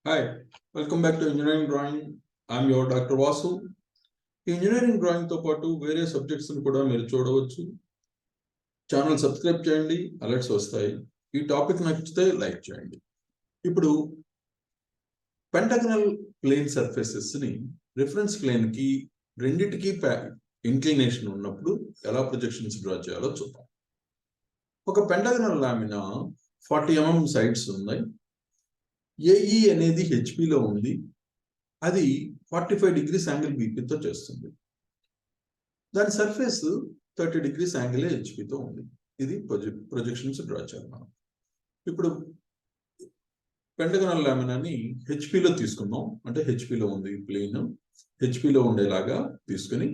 Hi, welcome back to Engineering Drawing. I'm your Dr. Vasu. Engineering Drawing తో పాటు వేరే subjects కూడా మీరు చూడవచ్చు. ఛానల్ సబ్స్క్రైబ్ చేయండి, అలర్ట్స్ వస్తాయి. ఈ టాపిక్ నచ్చితే లైక్ చేయండి. ఇప్పుడు పెంటగనల్ ప్లేన్ సర్ఫేసెస్ ని రిఫరెన్స్ ప్లేన్ కి రెండిటికి ఇంక్లినేషన్ ఉన్నప్పుడు ఎలా ప్రొజెక్షన్స్ డ్రా చేయాలో చూద్దాం. ఒక పెంటగనల్ లామినా 40 mm సైడ్స్ ఉన్నాయి. ఏఈ అనేది హెచ్పిలో ఉంది. అది 45 degrees యాంగిల్ బీపీతో చేస్తుంది. దాని సర్ఫేస్ 30 degrees యాంగిల్ హెచ్పితో ఉంది. ఇది ప్రొజెక్షన్స్ డ్రా చేయాలి మనం. ఇప్పుడు పెంటగనల్ లామినాని హెచ్పిలో తీసుకుందాం. అంటే హెచ్పిలో ఉంది ప్లేన్, హెచ్పిలో ఉండేలాగా తీసుకుని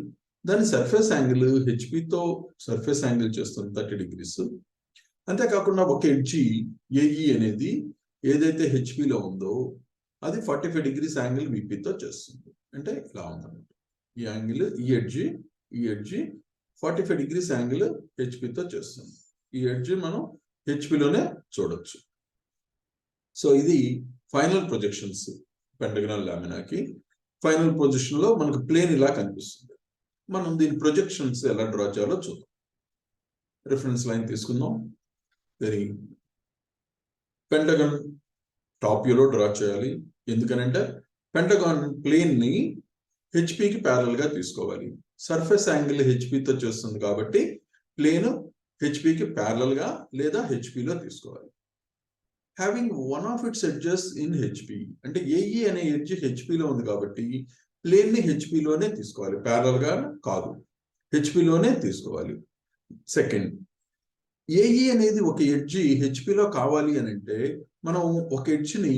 దాని సర్ఫేస్ యాంగిల్ హెచ్పితో సర్ఫేస్ యాంగిల్ చేస్తుంది 30 degrees. అంతేకాకుండా ఒక ఎడ్జి ఏఈ అనేది ఏదైతే హెచ్పిలో ఉందో అది 45 degrees యాంగిల్ విపితో చేస్తుంది. అంటే ఇలా ఉందన్నమాట. ఈ యాంగిల్ ఈ ఎడ్జి 45 degrees యాంగిల్ హెచ్పితో చేస్తుంది. ఈ ఎడ్జి మనం హెచ్పిలోనే చూడొచ్చు. సో ఇది final projections pentagonal లామినాకి. Final position లో మనకు ప్లేన్ ఇలా కనిపిస్తుంది. మనం దీని ప్రొజెక్షన్స్ ఎలా డ్రా చేయాలో చూద్దాం. రిఫరెన్స్ లైన్ తీసుకుందాం. దీని పెంటగన్ టాప్ వ్యూలో డ్రా చేయాలి. ఎందుకనంటే పెంటగాన్ ప్లేన్ ని హెచ్పికి ప్యారల్ గా తీసుకోవాలి. సర్ఫేస్ యాంగిల్ హెచ్పితో చేస్తుంది కాబట్టి ప్లేన్ హెచ్పికి ప్యారల్ గా లేదా హెచ్పిలో తీసుకోవాలి. Having one of its edges in HP, అంటే ఏఈ అనే ఎడ్జ్ హెచ్పిలో ఉంది కాబట్టి ప్లేన్ ని హెచ్పిలోనే తీసుకోవాలి, ప్యారల్ గా కాదు, హెచ్పిలోనే తీసుకోవాలి. సెకండ్, ఏఈ అనేది ఒక ఎడ్జి హెచ్పిలో కావాలి అని అంటే మనం ఒక ఎడ్జ్ని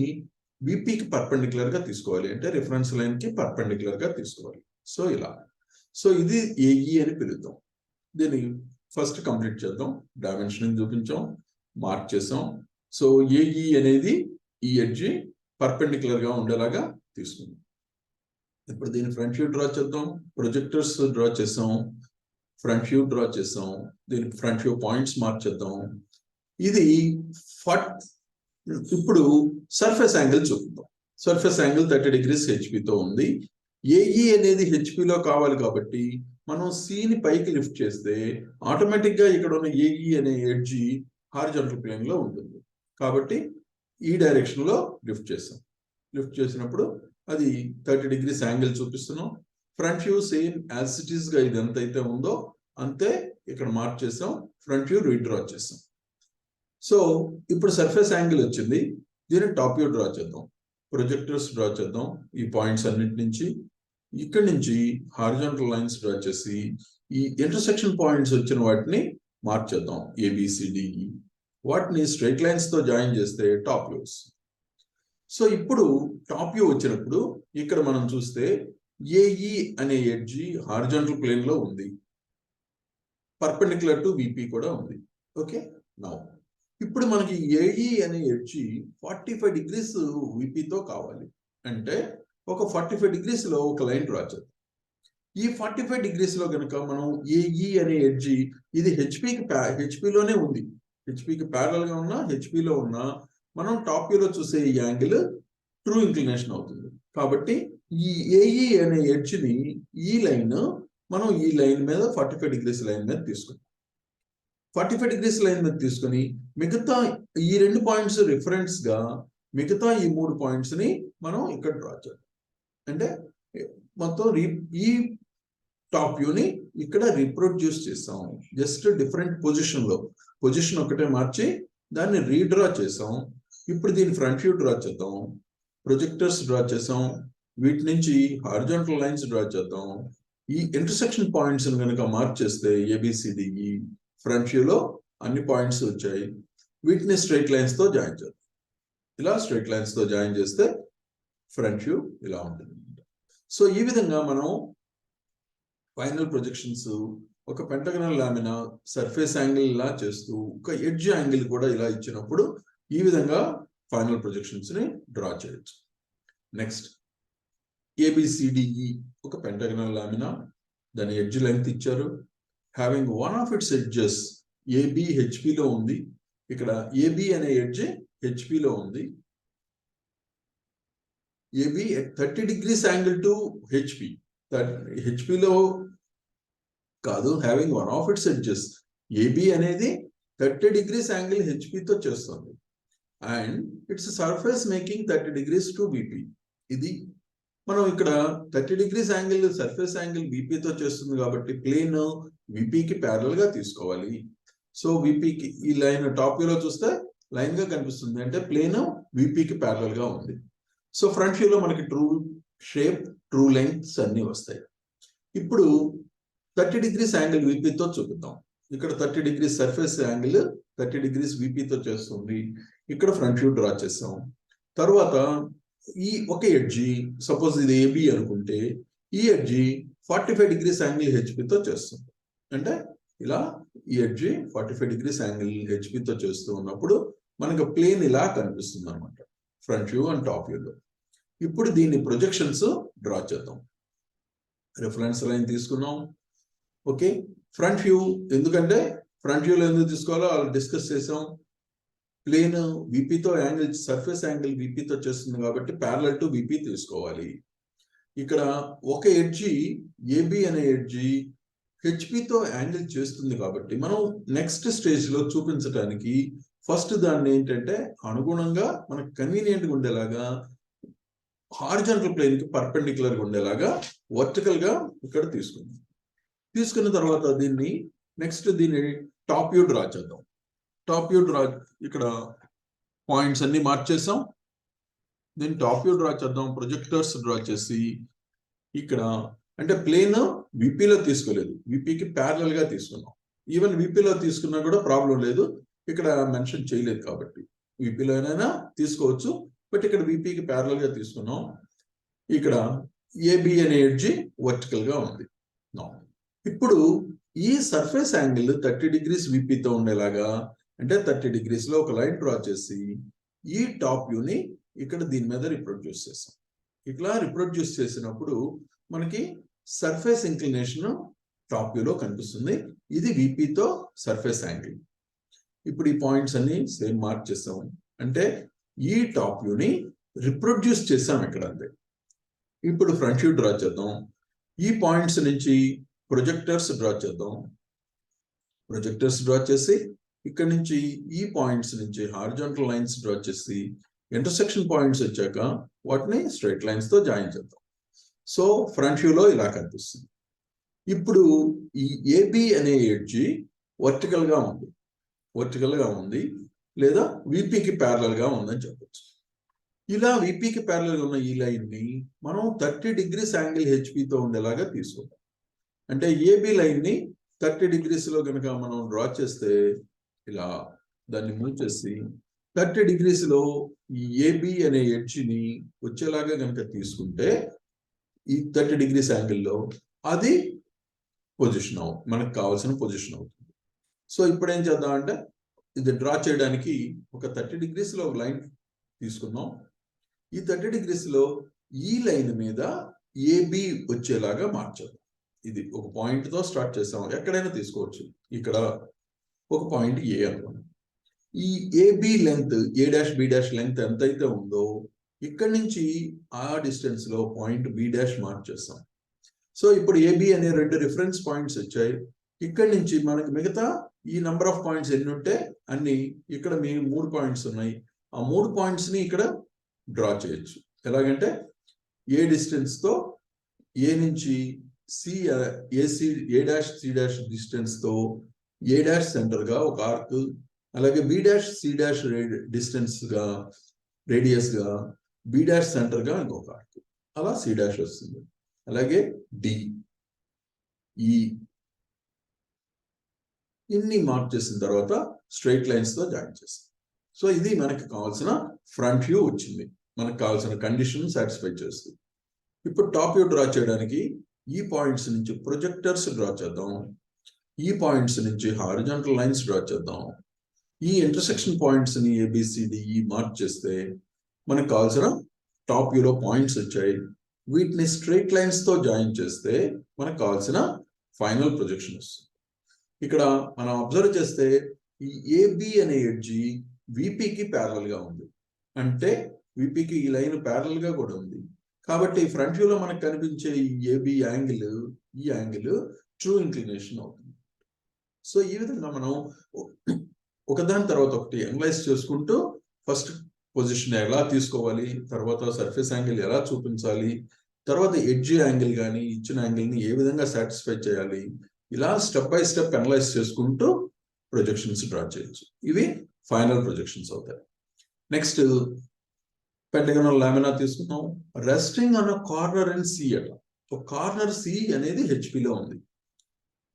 విపికి పర్పెండిక్యులర్ గా తీసుకోవాలి. అంటే రిఫరెన్స్ లైన్ కి పర్పెండిక్యులర్ గా తీసుకోవాలి. సో ఇలా, సో ఇది ఏఈ అని పిలుద్దాం. దీన్ని ఫస్ట్ కంప్లీట్ చేద్దాం. డైమెన్షన్ చూపించాం, మార్క్ చేసాం. సో ఏఈ అనేది ఈ ఎడ్జి పర్పెండిక్యులర్ గా ఉండేలాగా తీసుకుందాం. ఇప్పుడు దీన్ని ఫ్రంట్ వ్యూ డ్రా చేద్దాం. ప్రొజెక్టర్స్ డ్రా చేసాం, ఫ్రంట్ వ్యూ డ్రా చేసాం. దీని ఫ్రంట్ వ్యూ పాయింట్స్ మార్క్ చేద్దాం. ఇది ఇప్పుడు సర్ఫేస్ యాంగిల్ చూద్దాం. సర్ఫేస్ యాంగిల్ 30 degrees హెచ్పితో ఉంది. ఏఈ అనేది హెచ్పిలో కావాలి కాబట్టి మనం సిని పైకి లిఫ్ట్ చేస్తే ఆటోమేటిక్ గా ఇక్కడ ఉన్న ఏఈ అనే ఎడ్జి హారిజాంటల్ ప్లేన్ లో ఉంటుంది. కాబట్టి ఈ డైరెక్షన్ లో లిఫ్ట్ చేస్తాం. లిఫ్ట్ చేసినప్పుడు అది 30 degrees యాంగిల్ చూపిస్తున్నాం. Front view same as it is గా ఇది ఎంత అయితే ఉందో అంతే ఇక్కడ మార్క్ చేసాం. ఫ్రంట్ వ్యూ రీడ్రా చేసాం. సో ఇప్పుడు సర్ఫేస్ యాంగిల్ వచ్చింది. దీన్ని టాప్ వ్యూ డ్రా చేద్దాం. ప్రొజెక్టర్స్ డ్రా చేద్దాం. ఈ పాయింట్స్ అన్నిటి నుంచి ఇక్కడి నుంచి హారిజాంటల్ లైన్స్ డ్రా చేసి ఈ ఇంటర్సెక్షన్ పాయింట్స్ వచ్చిన వాటిని మార్క్ చేద్దాం. ఏబిసిడిఈ వాటిని స్ట్రైట్ లైన్స్ తో జాయిన్ చేస్తే టాప్ వ్యూస్. సో ఇప్పుడు టాప్ వ్యూ వచ్చినప్పుడు ఇక్కడ మనం చూస్తే ఏఈ అనే ఎడ్జి హారిజాంటల్ ప్లేన్ లో ఉంది, పర్పెండిక్యులర్ టు విపి కూడా ఉంది. ఓకే, నౌ ఇప్పుడు మనకి ఏఈ అనే ఎడ్జి 45 degrees విపితో కావాలి. అంటే ఒక 45 degrees లో ఒక లైన్ డ్రా చేద్దాం. ఈ 45 degrees లో కనుక మనం ఏఈ అనే ఎడ్జి ఇది హెచ్పిలోనే ఉంది, హెచ్పికి ప్యారల్ గా ఉన్న హెచ్పిలో ఉన్న మనం టాప్ వ్యూలో చూసే ఈ యాంగిల్ ట్రూ ఇంక్లినేషన్ అవుతుంది. కాబట్టి ఈ ఏఈ అనే ఎడ్జ్ని ఈ లైన్ మనం ఈ లైన్ మీద 45 degrees లైన్ మీద తీసుకుంటాం. 45 degrees లైన్ మీద తీసుకుని మిగతా ఈ 2 పాయింట్స్ రిఫరెన్స్ గా మిగతా ఈ 3 పాయింట్స్ ని మనం ఇక్కడ డ్రా చేద్దాం. అంటే మొత్తం ఈ టాప్ వ్యూని ఇక్కడ రీప్రొడ్యూస్ చేస్తాం. జస్ట్ డిఫరెంట్ పొజిషన్ ఒకటే మార్చి దాన్ని రీడ్రా చేసాం. ఇప్పుడు దీన్ని ఫ్రంట్ వ్యూ డ్రా చేద్దాం. ప్రొజెక్టర్స్ డ్రా చేసాం. వీటి నుంచి హారిజాంటల్ లైన్స్ డ్రా చేద్దాం. ఈ ఇంటర్సెక్షన్ పాయింట్స్ కనుక మార్క్ చేస్తే ఏబిసిడిఈ ఫ్రంట్ వ్యూలో అన్ని పాయింట్స్ వచ్చాయి. వీటిని స్ట్రైట్ లైన్స్ తో జాయిన్ చేద్దాం. ఇలా స్ట్రైట్ లైన్స్ తో జాయిన్ చేస్తే ఫ్రంట్ వ్యూ ఇలా ఉంటుంది. సో ఈ విధంగా మనం ఫైనల్ ప్రొజెక్షన్స్ ఒక పెంటగనల్ లామినా సర్ఫేస్ యాంగిల్ ఇలా చేస్తూ ఒక ఎడ్జ్ యాంగిల్ కూడా ఇలా ఇచ్చినప్పుడు ఈ విధంగా ఫైనల్ ప్రొజెక్షన్స్ ని డ్రా చేయొచ్చు. నెక్స్ట్, ఏబిసిడిఈ ఒక పెంటగనల్ లామినా, దాని ఎడ్జ్ లెంగ్త్ ఇచ్చారు. Having one of its edges A B హెచ్పిలో ఉంది. ఇక్కడ ఏబి అనే ఎడ్జ్ హెచ్పిలో ఉంది. A B 30 degrees angle to H P. హెచ్పిలో కాదు, having one of its edges. A B అనేది 30 degrees యాంగిల్ హెచ్పితో చేస్తుంది. And its surface making 30 degrees to V P. ఇది మనం ఇక్కడ 30 degrees యాంగిల్ సర్ఫేస్ యాంగిల్ విపితో చేస్తుంది కాబట్టి ప్లేన్ విపికి ప్యారల్ గా తీసుకోవాలి. సో విపికి ఈ లైన్ టాప్ వ్యూలో చూస్తే లైన్ గా కనిపిస్తుంది, అంటే ప్లేన్ విపికి ప్యారల్ గా ఉంది. సో ఫ్రంట్ వ్యూలో మనకి ట్రూ షేప్, ట్రూ లెంగ్త్స్ అన్ని వస్తాయి. ఇప్పుడు 30 degrees యాంగిల్ విపితో చూపిద్దాం. ఇక్కడ 30 degrees సర్ఫేస్ యాంగిల్ 30 degrees విపితో చేస్తుంది. ఇక్కడ ఫ్రంట్ వ్యూ డ్రా చేస్తాం. తర్వాత ఈ ఒక ఎడ్జి, సపోజ్ ఇది ఏబి అనుకుంటే, ఈ ఎడ్జి 45 degrees యాంగిల్ హెచ్పితో చేస్తుంది. అంటే ఇలా ఈ ఎడ్జి 45 degrees యాంగిల్ హెచ్పితో చేస్తూ ఉన్నప్పుడు మనకు ప్లేన్ ఇలా కనిపిస్తుంది అనమాట, ఫ్రంట్ వ్యూ అండ్ టాప్ వ్యూలో. ఇప్పుడు దీన్ని ప్రొజెక్షన్స్ డ్రా చేద్దాం. రిఫరెన్స్ లైన్ తీసుకున్నాం. ఓకే, ఫ్రంట్ వ్యూ ఎందుకంటే ఫ్రంట్ వ్యూలో ఎందుకు తీసుకోవాలో వాళ్ళు డిస్కస్ చేసాం. ప్లేన్ విపితో యాంగిల్, సర్ఫేస్ యాంగిల్ విపితో చేస్తుంది కాబట్టి ప్యారలల్ టు విపి తీసుకోవాలి. ఇక్కడ ఒక ఎడ్జి ఏబి అనే ఎడ్జి హెచ్పితో యాంగిల్ చేస్తుంది కాబట్టి మనం నెక్స్ట్ స్టేజ్ లో చూపించడానికి ఫస్ట్ దాన్ని ఏంటంటే అనుగుణంగా మనకు కన్వీనియంట్గా ఉండేలాగా హారిజాంటల్ ప్లేన్ కి పర్పెండిక్యులర్ గా ఉండేలాగా వర్టికల్ గా ఇక్కడ తీసుకుందాం. తీసుకున్న తర్వాత దీన్ని నెక్స్ట్ దీన్ని టాప్ వ్యూ డ్రా చేద్దాం. టాప్ వ్యూ డ్రా, ఇక్కడ పాయింట్స్ అన్ని మార్చేసాం. దీన్ని టాప్ వ్యూ డ్రా చేద్దాం. ప్రొజెక్టర్స్ డ్రా చేసి ఇక్కడ అంటే ప్లేన్ విపిలో తీసుకోలేదు, విపికి ప్యారలల్ గా తీసుకున్నాం. ఈవెన్ విపిలో తీసుకున్నా కూడా ప్రాబ్లం లేదు, ఇక్కడ మెన్షన్ చేయలేదు కాబట్టి విపిలో అయినా తీసుకోవచ్చు. బట్ ఇక్కడ విపికి ప్యారలల్ గా తీసుకున్నాం. ఇక్కడ ఏబి అనే ఎడ్జి వర్టికల్ గా ఉంది. ఇప్పుడు ఈ సర్ఫేస్ యాంగిల్ 30 degrees విపితో ఉండేలాగా, అంటే 30 degrees లో ఒక లైన్ డ్రా చేసి ఈ టాప్ వ్యూని ఇక్కడ దీని మీద రిప్రొడ్యూస్ చేస్తాం. ఇట్లా రిప్రొడ్యూస్ చేసినప్పుడు మనకి సర్ఫేస్ ఇంక్లినేషన్ టాప్ వ్యూలో కనిపిస్తుంది. ఇది విపితో సర్ఫేస్ యాంగిల్. ఇప్పుడు ఈ పాయింట్స్ అన్ని సేమ్ మార్క్ చేస్తాం, అంటే ఈ టాప్ వ్యూని రిప్రొడ్యూస్ చేసాం ఇక్కడ అంతే. ఇప్పుడు ఫ్రంట్ వ్యూ డ్రా చేద్దాం. ఈ పాయింట్స్ నుంచి ప్రొజెక్టర్స్ డ్రా చేద్దాం. ప్రొజెక్టర్స్ డ్రా చేసి ఇక్కడ నుంచి ఈ పాయింట్స్ నుంచి హారిజాంటల్ లైన్స్ డ్రా చేసి ఇంటర్సెక్షన్ పాయింట్స్ వచ్చాక వాటిని స్ట్రైట్ లైన్స్ తో జాయిన్ చేద్దాం. సో ఫ్రంట్ వ్యూలో ఇలా కనిపిస్తుంది. ఇప్పుడు ఈ ఏబి అనే ఎడ్జి వర్టికల్ గా ఉంది లేదా విపికి ప్యారలల్ గా ఉందని చెప్పచ్చు. ఇలా విపికి ప్యారలల్ గా ఉన్న ఈ లైన్ ని మనం 30 degrees యాంగిల్ హెచ్పితో ఉండేలాగా తీసుకుంటాం. అంటే ఏబి లైన్ ని 30 degrees లో కనుక మనం డ్రా చేస్తే ఇలా దాన్ని మూవ్ చేసి 30 degrees లో ఈ ఏబి అనే ఎడ్జిని వచ్చేలాగా కనుక తీసుకుంటే ఈ 30 degrees యాంగిల్లో అది పొజిషన్ మనకు కావాల్సిన పొజిషన్ అవుతుంది. సో ఇప్పుడు ఏం చేద్దాం అంటే ఇది డ్రా చేయడానికి ఒక 30 degrees లో ఒక లైన్ తీసుకున్నాం. ఈ 30 degrees లో ఈ లైన్ మీద ఏబి వచ్చేలాగా మార్చాలి. ఇది ఒక పాయింట్ తో స్టార్ట్ చేసాం, ఎక్కడైనా తీసుకోవచ్చు. ఇక్కడ ఒక పాయింట్ ఏ అనుకోండి. ఈ ఏబి లెంగ్త్, ఏ డాష్ బి డాష్ లెంగ్త్ ఎంతైతే ఉందో ఇక్కడ నుంచి ఆ డిస్టెన్స్ లో పాయింట్ బి డాష్ మార్క్ చేస్తాం. సో ఇప్పుడు ఏబి అనే 2 రిఫరెన్స్ పాయింట్స్ వచ్చాయి. ఇక్కడ నుంచి మనకి మిగతా ఈ నెంబర్ ఆఫ్ పాయింట్స్ ఎన్ని ఉంటే అన్ని, ఇక్కడ మీ 3 పాయింట్స్ ఉన్నాయి. ఆ 3 పాయింట్స్ ని ఇక్కడ డ్రా చేయొచ్చు. ఎలాగంటే ఏ డిస్టెన్స్ తో ఏ నుంచి C, A dash C dash distance తో ఏ డాష్ సెంటర్ గా ఒక ఆర్క్, అలాగే B dash C dash distance గా రేడియస్ గా బి డాష్ సెంటర్ గా ఇంకొక ఆర్క్, అలా సి డాష్ వస్తుంది. అలాగే డి, ఈ ఇన్ని మార్క్ చేసిన తర్వాత స్ట్రైట్ లైన్స్ తో జాయిన్ చేస్తాం. సో ఇది మనకి కావాల్సిన ఫ్రంట్ వ్యూ వచ్చింది, మనకు కావాల్సిన కండిషన్ సాటిస్ఫై చేస్తుంది. ఇప్పుడు టాప్ వ్యూ డ్రా చేయడానికి ఈ పాయింట్స్ నుంచి ప్రొజెక్టర్స్ డ్రా చేద్దాం. ఈ పాయింట్స్ నుంచి హారిజాంటల్ లైన్స్ డ్రా చేద్దాం. ఈ ఇంటర్సెక్షన్ పాయింట్స్ ని ఏబిసిడిఈ మార్క్ చేస్తే మనకు కావాల్సిన టాప్ వ్యూలో పాయింట్స్ వచ్చాయి. వీటిని స్ట్రైట్ లైన్స్ తో జాయిన్ చేస్తే మనకు కావాల్సిన ఫైనల్ ప్రొజెక్షన్ వస్తుంది. ఇక్కడ మనం అబ్జర్వ్ చేస్తే ఈ ఏబి అనే ఎడ్జి విపికి ప్యారలల్ గా ఉంది. అంటే విపికి ఈ లైన్ ప్యారల్ గా కూడా ఉంది. కాబట్టి ఫ్రంట్ వ్యూలో మనకు కనిపించే ఈ ఏబి యాంగిల్, ఈ యాంగిల్ ట్రూ ఇంక్లినేషన్ అవుతుంది. సో ఈ విధంగా మనం ఒకదాని తర్వాత ఒకటి అనలైజ్ చేసుకుంటూ ఫస్ట్ పొజిషన్ ఎలా తీసుకోవాలి, తర్వాత సర్ఫేస్ యాంగిల్ ఎలా చూపించాలి, తర్వాత ఎడ్జ్ యాంగిల్ కానీ ఇచ్చిన యాంగిల్ని ఏ విధంగా సాటిస్ఫై చేయాలి, ఇలా స్టెప్ బై స్టెప్ అనలైజ్ చేసుకుంటూ ప్రొజెక్షన్స్ డ్రా చేయొచ్చు. ఇవి ఫైనల్ ప్రొజెక్షన్స్ అవుతాయి. నెక్స్ట్ పెంటగనల్ లామినా తీసుకున్నాం. Resting on corner in C అట. కార్నర్ సి అనేది హెచ్పిలో ఉంది.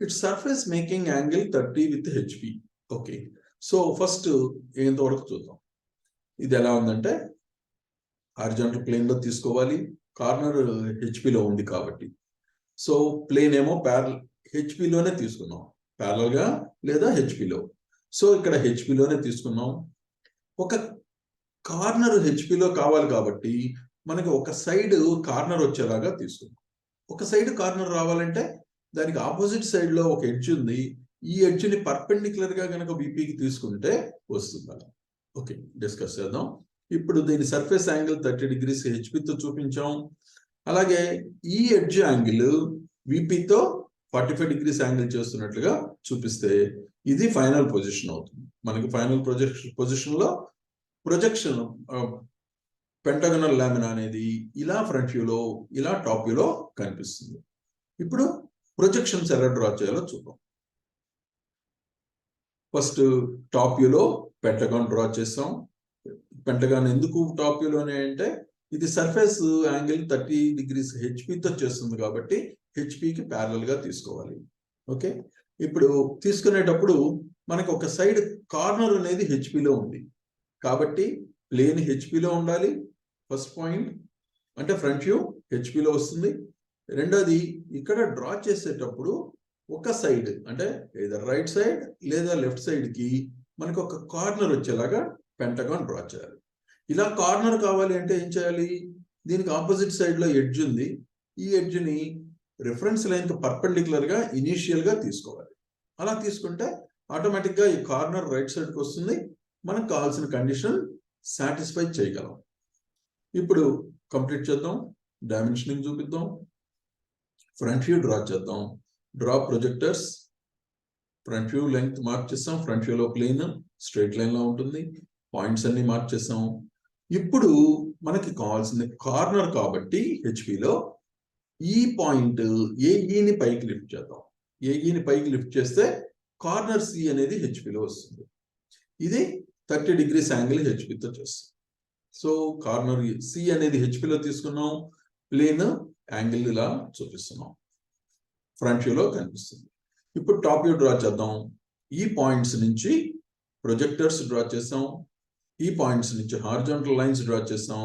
It's surface making angle 30 with HP. Okay, so first ఎంతవరకు చూద్దాం. ఇది ఎలా ఉందంటే హారిజాంటల్ ప్లేన్ లో తీసుకోవాలి. కార్నర్ హెచ్పిలో ఉంది కాబట్టి, సో ప్లేన్ ఏమో హెచ్పిలోనే తీసుకున్నాం, ప్యారల్ గా లేదా హెచ్పిలో. సో ఇక్కడ హెచ్పిలోనే తీసుకున్నాం. ఒక కార్నర్ హెచ్పిలో కావాలి కాబట్టి మనకి ఒక సైడ్ కార్నర్ వచ్చేలాగా తీసుకున్నాం. ఒక సైడ్ కార్నర్ రావాలంటే దానికి ఆపోజిట్ సైడ్ లో ఒక ఎడ్జ్ ఉంది. ఈ ఎడ్జ్ ని పర్పెండిక్యులర్ గా కనుక బీపీకి తీసుకుంటే వస్తుంది. ఓకే, డిస్కస్ చేద్దాం. ఇప్పుడు దీని సర్ఫేస్ యాంగిల్ 30 degrees హెచ్పితో చూపించాం. అలాగే ఈ ఎడ్జ్ యాంగిల్ విపితో 45 degrees యాంగిల్ చేస్తున్నట్లుగా చూపిస్తే ఇది ఫైనల్ పొజిషన్ అవుతుంది. మనకి ఫైనల్ పొజిషన్ లో ప్రొజెక్షన్ పెంటగనల్ లామినా అనేది ఇలా ఫ్రంట్ వ్యూలో, ఇలా టాప్ వ్యూలో కనిపిస్తుంది. ఇప్పుడు ప్రొజెక్షన్స్ ఎలా డ్రా చేయాలో చూద్దాం. ఫస్ట్ టాప్ వ్యూలో పెంటగాన్ డ్రా చేస్తాం. పెంటగాన్ ఎందుకు టాప్ వ్యూలోనే అంటే ఇది సర్ఫేస్ యాంగిల్ 30 degrees హెచ్పితో చేస్తుంది కాబట్టి హెచ్పికి ప్యారల్ గా తీసుకోవాలి. ఓకే, ఇప్పుడు తీసుకునేటప్పుడు మనకు ఒక సైడ్ కార్నర్ అనేది హెచ్పిలో ఉంది కాబట్టి ప్లేన్ హెచ్పిలో ఉండాలి. ఫస్ట్ పాయింట్ అంటే ఫ్రంట్ వ్యూ హెచ్పిలో వస్తుంది. రెండోది ఇక్కడ డ్రా చేసేటప్పుడు ఒక సైడ్ అంటే ఏదో రైట్ సైడ్ లేదా లెఫ్ట్ సైడ్ కి మనకు ఒక కార్నర్ వచ్చేలాగా పెంటగాన్ డ్రా చేయాలి. ఇలా కార్నర్ కావాలి అంటే ఏం చేయాలి? దీనికి ఆపోజిట్ సైడ్ లో ఎడ్జ్ ఉంది. ఈ ఎడ్జ్ ని రిఫరెన్స్ లైన్ కి పర్పెండిక్యులర్ గా ఇనీషియల్ గా తీసుకోవాలి. అలా తీసుకుంటే ఆటోమేటిక్ గా ఈ కార్నర్ రైట్ సైడ్ కి వస్తుంది. మనకు కావాల్సిన కండిషన్ సాటిస్ఫై చేయగలం. ఇప్పుడు కంప్లీట్ చేద్దాం. డైమెన్షనింగ్ చూపిద్దాం. ఫ్రంట్ వ్యూ డ్రా చేద్దాం. Draw projectors. Front view length mark చేస్తాం. ఫ్రంట్ వ్యూలో ప్లేన్ స్ట్రైట్ లైన్ లో ఉంటుంది. పాయింట్స్ అన్ని మార్క్ చేస్తాం. ఇప్పుడు మనకి కావాల్సింది కార్నర్ కాబట్టి హెచ్పిలో ఈ పాయింట్ ఏఈని పైకి లిఫ్ట్ చేద్దాం. ఏఈని పైకి లిఫ్ట్ చేస్తే కార్నర్ సి అనేది హెచ్పిలో వస్తుంది. ఇది 30 degrees యాంగిల్ హెచ్పితో చేస్తుంది. సో కార్నర్ సి అనేది హెచ్పిలో తీసుకున్నాం. ప్లేన్ యాంగిల్ ఇలా చూపిస్తున్నాం. ఫ్రంట్ వ్యూలో కనిపిస్తుంది. ఇప్పుడు టాప్ వ్యూ డ్రా చేద్దాం. ఈ పాయింట్స్ నుంచి ప్రొజెక్టర్స్ డ్రా చేస్తాం. ఈ పాయింట్స్ నుంచి హారిజాంటల్ లైన్స్ డ్రా చేస్తాం.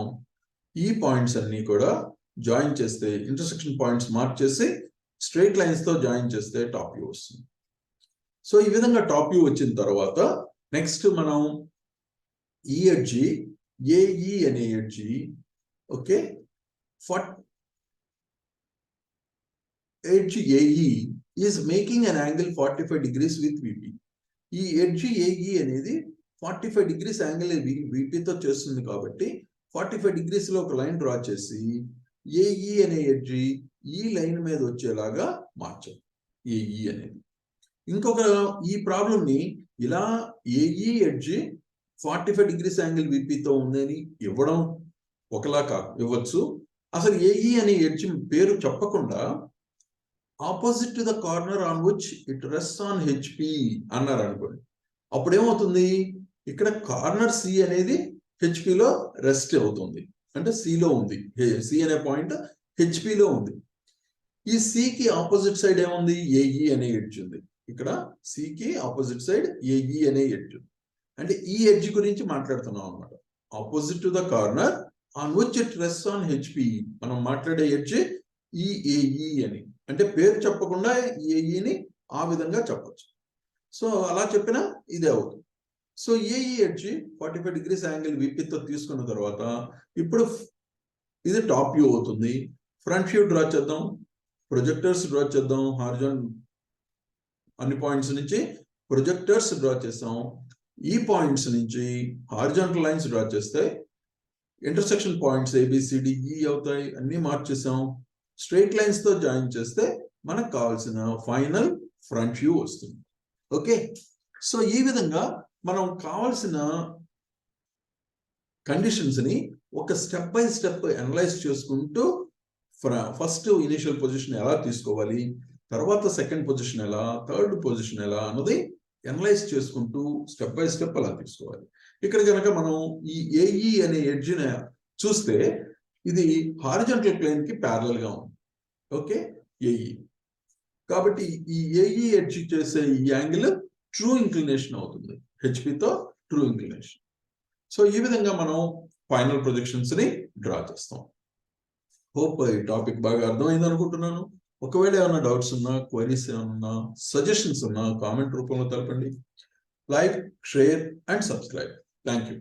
ఈ పాయింట్స్ అన్ని కూడా జాయిన్ చేస్తే ఇంటర్సెక్షన్ పాయింట్స్ మార్క్ చేసి స్ట్రైట్ లైన్స్ తో జాయిన్ చేస్తే టాప్ వ్యూ వస్తుంది. సో ఈ విధంగా టాప్ వ్యూ వచ్చిన తర్వాత నెక్స్ట్ మనం ఈ ఎడ్జి ఏఈ అనే edge okay edge AE is making an angle 45 degrees with VP. ఈ ఎడ్జ్ ఏఈ అనేది 45 degrees యాంగిల్ విపితో చేస్తుంది కాబట్టి 45 degrees లో ఒక లైన్ డ్రా చేసి ఏఈ అనే ఎడ్జి ఈ లైన్ మీద వచ్చేలాగా మార్చాలి. ఏఈ అనేది ఇంకొక ఈ ప్రాబ్లం ని ఇలా ఏఈ ఎడ్జి 45 degrees యాంగిల్ విపితో ఉందని ఇవ్వడం ఒకలా ఇవ్వచ్చు. అసలు ఏఈ అనే ఎడ్జ్ పేరు చెప్పకుండా opposite to the corner on which it rest on HP అన్నారు అనుకోండి. అప్పుడు ఏమవుతుంది? ఇక్కడ కార్నర్ సి అనేది హెచ్పిలో రెస్ట్ అవుతుంది. అంటే సిలో ఉంది. సి అనే పాయింట్ హెచ్పిలో ఉంది. ఈ సికి ఆపోజిట్ సైడ్ ఏముంది? ఏఈ అనే ఎడ్జ్ ఉంది. ఇక్కడ సికి ఆపోజిట్ సైడ్ ఏఈ అనే ఎడ్జ్. అంటే ఈ ఎడ్జ్ గురించి మాట్లాడుతున్నాం అనమాట. Opposite to the corner on which it rest on HP. మనం మాట్లాడే ఎడ్జ్ ఈ ఏఈ అని. అంటే పేరు చెప్పకుండా ఏఈని ఆ విధంగా చెప్పచ్చు. సో అలా చెప్పినా ఇదే అవుతుంది. So A E edge 45 degrees angle విపితో తీసుకున్న తర్వాత ఇప్పుడు ఇది టాప్ వ్యూ అవుతుంది. ఫ్రంట్ వ్యూ డ్రా చేద్దాం. ప్రొజెక్టర్స్ డ్రా చేద్దాం. హారిజాంటల్ అన్ని పాయింట్స్ నుంచి ప్రొజెక్టర్స్ డ్రా చేస్తాం. ఈ పాయింట్స్ నుంచి హారిజాంటల్ లైన్స్ డ్రా చేస్తే ఇంటర్సెక్షన్ పాయింట్స్ ABCDE అవుతాయి, అన్ని మార్చేసాం. స్ట్రైట్ లైన్స్ తో జాయిన్ చేస్తే మనకు కావాల్సిన ఫైనల్ ఫ్రంట్ వ్యూ వస్తుంది. ఓకే, సో ఈ విధంగా మనం కావాల్సిన కండిషన్స్ ని ఒక స్టెప్ బై స్టెప్ అనలైజ్ చేసుకుంటూ ఫస్ట్ ఇనిషియల్ పొజిషన్ ఎలా తీసుకోవాలి, తర్వాత సెకండ్ పొజిషన్ ఎలా, థర్డ్ పొజిషన్ ఎలా అన్నది అనలైజ్ చేసుకుంటూ స్టెప్ బై స్టెప్ అలా తీసుకోవాలి. ఇక్కడ కనుక మనం ఈ AE అనే ఎడ్జ్ని చూస్తే ఇది హారిజాంటల్ ప్లేన్ కి ప్యారలల్ గా ఉంది. Okay, AE. కాబట్టి ఈ AE ఎడ్జ్ చేసే ఈ యాంగిల్ ట్రూ ఇంక్లినేషన్ అవుతుంది, హెచ్పితో ట్రూ ఇంక్లినేషన్. సో ఈ విధంగా మనం ఫైనల్ ప్రొజెక్షన్స్ ని డ్రా చేస్తాం. హోప్ ఈ టాపిక్ బాగా అర్థమైంది అనుకుంటున్నాను. ఒకవేళ ఏమైనా డౌట్స్ ఉన్నా, క్వైరీస్ ఏమన్నా, సజెషన్స్ ఉన్నా కామెంట్ రూపంలో తెలపండి. Like, share and subscribe. Thank you.